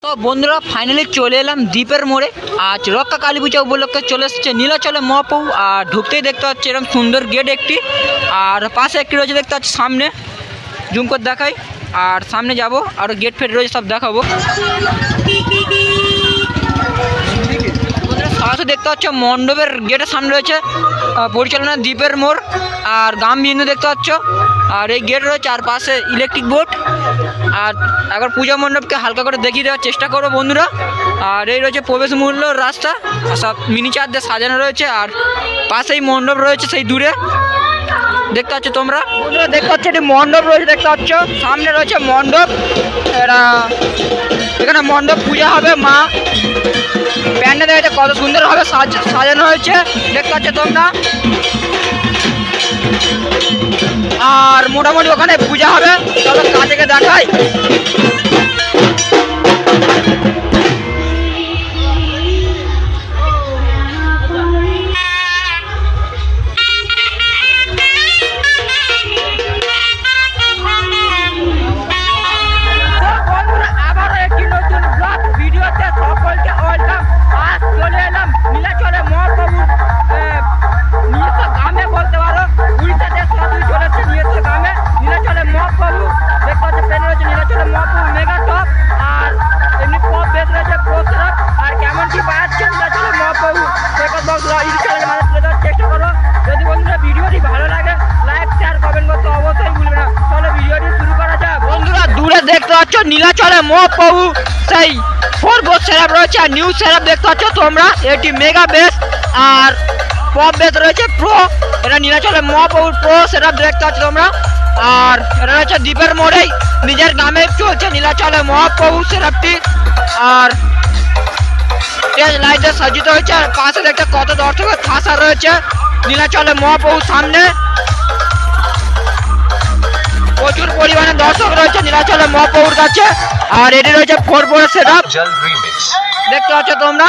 তো বন্ধুরা ফাইনালি চলে এলাম দ্বীপের মোড়ে। আজ রক্ষা কালী পূজা উপলক্ষে চলে এসেছে নীলাচলে মহাপ্রভু। আর ঢুকতেই দেখতে পাচ্ছি এরকম সুন্দর গেট একটি, আর পাশে একটি রয়েছে দেখতে পাচ্ছি সামনে, জুম করে দেখাই। আর সামনে যাব আর গেট ফেট রয়েছে সব দেখাবো। সরাসরি দেখতে পাচ্ছ মণ্ডপের গেটের সামনে রয়েছে পরিচালনা দ্বীপের মোড় আর গাম বিন্দু দেখতে পাচ্ছ। আর এই গেট রয়েছে আর পাশে ইলেকট্রিক বোর্ড। আর একবার পূজা মণ্ডপকে হালকা করে দেখিয়ে দেওয়ার চেষ্টা করবো বন্ধুরা। আর এই রয়েছে প্রবেশ মূল্য রাস্তা, সব মিনি চার দিয়ে সাজানো রয়েছে। আর পাশেই মণ্ডপ রয়েছে সেই দূরে দেখতে পাচ্ছ তোমরা বন্ধুরা। দেখতে পাচ্ছ এটি মণ্ডপ রয়েছে দেখতে পাচ্ছ, সামনে রয়েছে মণ্ডপ। এখানে মণ্ডপ পূজা হবে, মা প্যান্ডেল দেখেছে কত সুন্দরভাবে সাজানো হয়েছে দেখতে পাচ্ছ তোমরা। আর মোটামুটি ওখানে পূজা হবে, তবে কাছে দেখাই। দেখতে পাচ্ছ নীলাচলে মহাপ্রভু সেই ফোর বোর্ড সেরাপ রয়েছে আর নিউ সেরাপ দেখতে পাচ্ছ তোমরা। এটি মেগা বেস আর পপ বেস রয়েছে প্রো। এটা নীলাচলে মহাপ্রভুর প্রো সেরাপ দেখতে পাচ্ছ তোমরা। আর এটা রয়েছে দ্বীপের মোড়েই নিজের নামে চলছে নীলাচলে মহাপ্রভু সেরাপটি। আর লাইটে সজ্জিত হয়েছে। আর পাশে দেখতে কত দর্শকের ঠাসা রয়েছে নীলাচলে মহাপ্রভুর সামনে। প্রচুর পরিমাণে দর্শক রয়েছে নীলাচলে মহাপ্রভুর কাছে। আর এটি রয়েছে ফোর বোর্ড সেটআপ দেখতে পাচ্ছ তোমরা।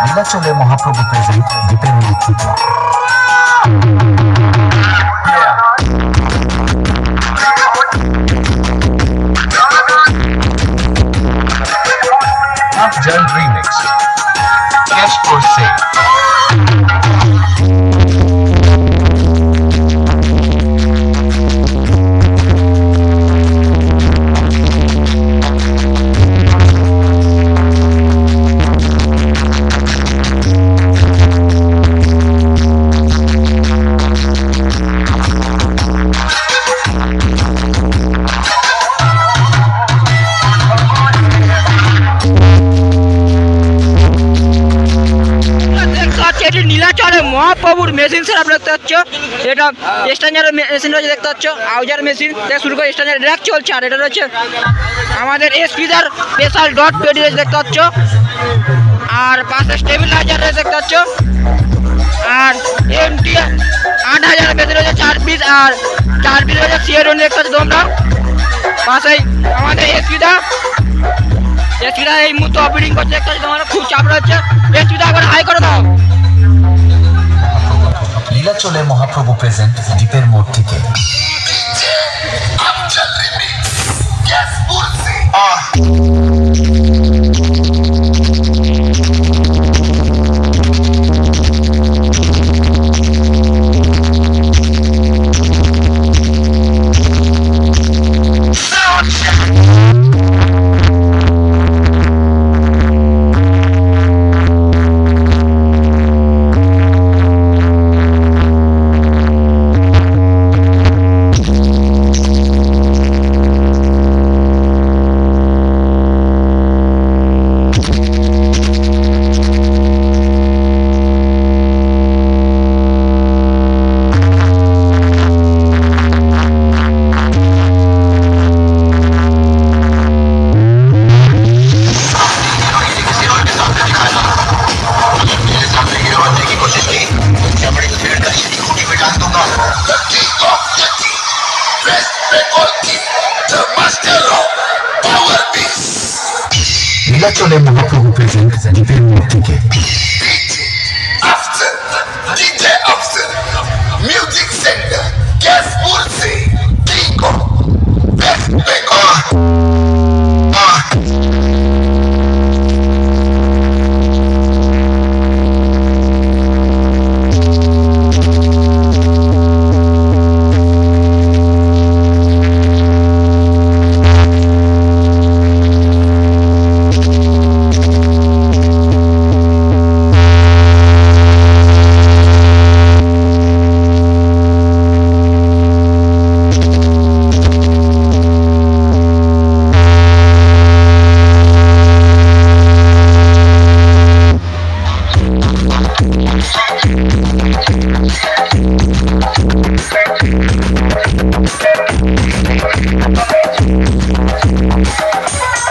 নীলাচলে মহাপ্রভু প্রেজেন্ট দ্বীপের মোড় থেকে। Upjohn remixed. Cash for sale. নীলাচলে মহাপ্রভুর মেশিন সেট আপনারা দেখতে পাচ্ছ। এটা স্ট্যান্ডার্ড মেশিন রয়েছে দেখতে পাচ্ছ, আউজার মেশিন থেকে শুরু করে স্ট্যান্ডার্ড র্যাক চলছে। আর এটা রয়েছে আমাদের এসপিদার স্পেশাল ডট পেডি রয়েছে দেখতে পাচ্ছ। আর পাশে স্টেবিলাইজার রয়েছে দেখতে পাচ্ছ। আর এমটি 8000 মেশিন রয়েছে 4 পিস। আর 4 পিস রয়েছে সিএরন দেখতে পাচ্ছ তোমরা। পাশেই আমাদের এসপিদা এই মুহূর্তে অপারেটিং করছে দেখতে পাচ্ছ তোমরা। খুব চাপ রয়েছে। এসপিদা এখন হাই করে দাও। নীলাচলে মহাপ্রভু প্রেজেন্ট দ্বীপের মোড় থেকে। Bengal King, the master of power beats. নীলাচলে মহাপ্রভু প্রেজেন্ট দ্বীপের মূর্তিকে After DJ After Music Center, Guest Pulse, King of West Bengal.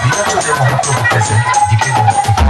নীলাচলে মহাপ্রভু প্রেজেন্ট দ্বীপের মূর্তিকে